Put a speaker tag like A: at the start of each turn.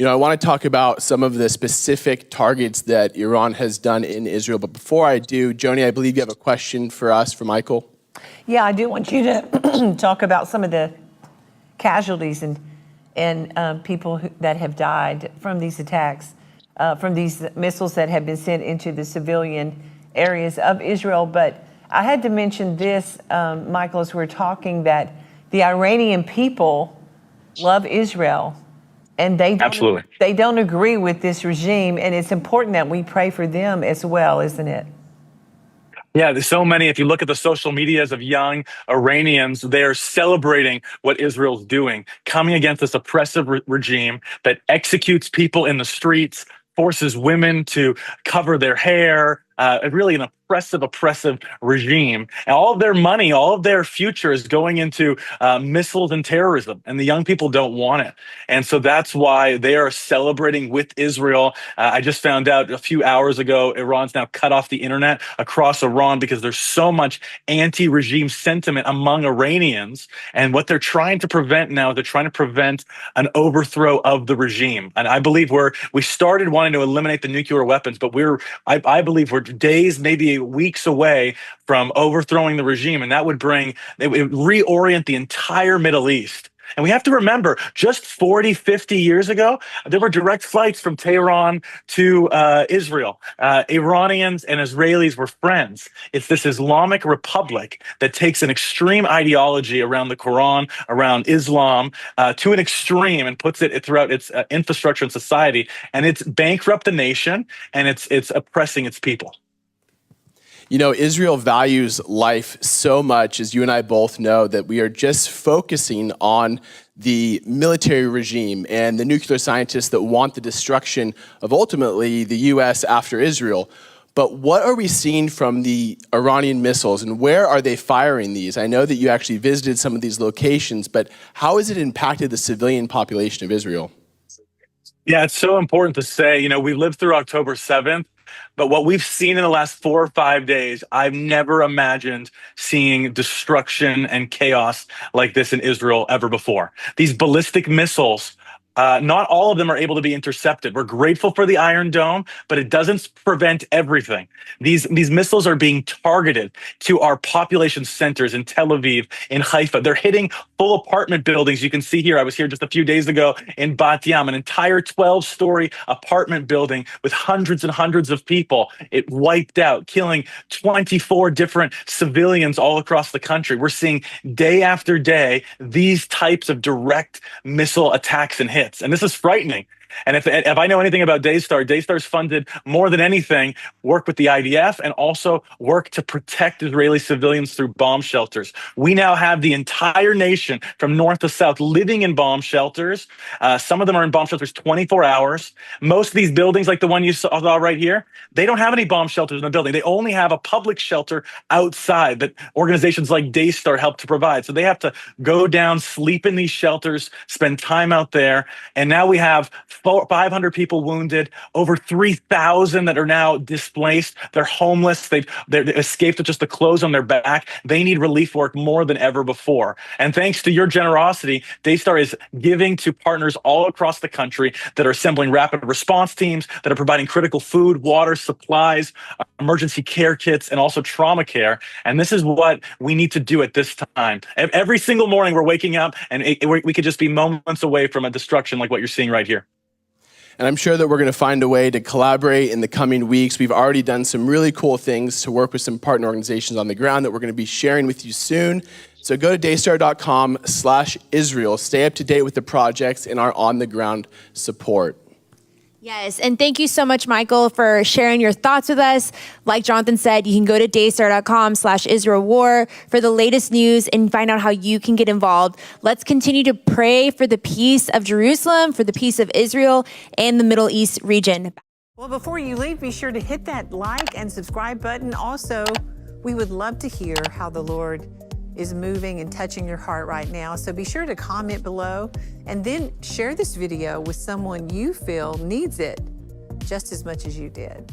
A: I want to talk about some of the specific targets that Iran has done in Israel. But before I do, Joni, I believe you have a question for us, for Michael.
B: Yeah, I do want you to talk about some of the casualties and people that have died from these attacks, from these missiles that have been sent into the civilian areas of Israel. But I had to mention this, Michael, as we're talking, that the Iranian people love Israel. And they don't agree with this regime, and it's important that we pray for them as well, isn't it?
C: Yeah, there's so many. If you look at the social medias of young Iranians, they're celebrating what Israel's doing, coming against this oppressive regime that executes people in the streets, forces women to cover their hair, really an oppressive regime. And all of their money, all of their future is going into missiles and terrorism, and the young people don't want it. And so that's why they are celebrating with Israel. I just found out a few hours ago, Iran's now cut off the internet across Iran because there's so much anti-regime sentiment among Iranians. And what they're trying to prevent now, they're trying to prevent an overthrow of the regime. And I believe we started wanting to eliminate the nuclear weapons, but I believe we're days, maybe weeks away from overthrowing the regime, and that would reorient the entire Middle East. And we have to remember, just 40, 50 years ago, there were direct flights from Tehran to Israel. Iranians and Israelis were friends. It's this Islamic republic that takes an extreme ideology around the Quran, around Islam, to an extreme and puts it throughout its infrastructure and society. And it's bankrupt the nation, and it's oppressing its people.
A: Israel values life so much, as you and I both know, that we are just focusing on the military regime and the nuclear scientists that want the destruction of ultimately the U.S. after Israel. But what are we seeing from the Iranian missiles, and where are they firing these? I know that you actually visited some of these locations, but how has it impacted the civilian population of Israel?
C: Yeah, it's so important to say, we lived through October 7th. But what we've seen in the last 4 or 5 days, I've never imagined seeing destruction and chaos like this in Israel ever before. These ballistic missiles, not all of them are able to be intercepted. We're grateful for the Iron Dome, but it doesn't prevent everything. These missiles are being targeted to our population centers in Tel Aviv, in Haifa. They're hitting full apartment buildings. You can see here, I was here just a few days ago in Bat Yam, an entire 12-story apartment building with hundreds and hundreds of people. It wiped out, killing 24 different civilians all across the country. We're seeing day after day these types of direct missile attacks and hits. And this is frightening. And if I know anything about Daystar, Daystar's funded more than anything work with the IDF and also work to protect Israeli civilians through bomb shelters. We now have the entire nation from north to south living in bomb shelters. Some of them are in bomb shelters 24 hours. Most of these buildings, like the one you saw right here, they don't have any bomb shelters in the building. They only have a public shelter outside that organizations like Daystar help to provide. So they have to go down, sleep in these shelters, spend time out there. And now we have 500 people wounded, over 3,000 that are now displaced. They're homeless. They've escaped with just the clothes on their back. They need relief work more than ever before. And thanks to your generosity, Daystar is giving to partners all across the country that are assembling rapid response teams, that are providing critical food, water, supplies, emergency care kits, and also trauma care. And this is what we need to do at this time. Every single morning we're waking up, and we could just be moments away from a destruction like what you're seeing right here.
A: And I'm sure that we're going to find a way to collaborate in the coming weeks. We've already done some really cool things to work with some partner organizations on the ground that we're going to be sharing with you soon. So go to daystar.com/Israel. Stay up to date with the projects and our on-the-ground support.
D: Yes, and thank you so much, Michael, for sharing your thoughts with us. Like Jonathan said, you can go to daystar.com/Israel War for the latest news and find out how you can get involved. Let's continue to pray for the peace of Jerusalem, for the peace of Israel and the Middle East region.
B: Well, before you leave, be sure to hit that like and subscribe button. Also, we would love to hear how the Lord is moving and touching your heart right now. So be sure to comment below and then share this video with someone you feel needs it just as much as you did.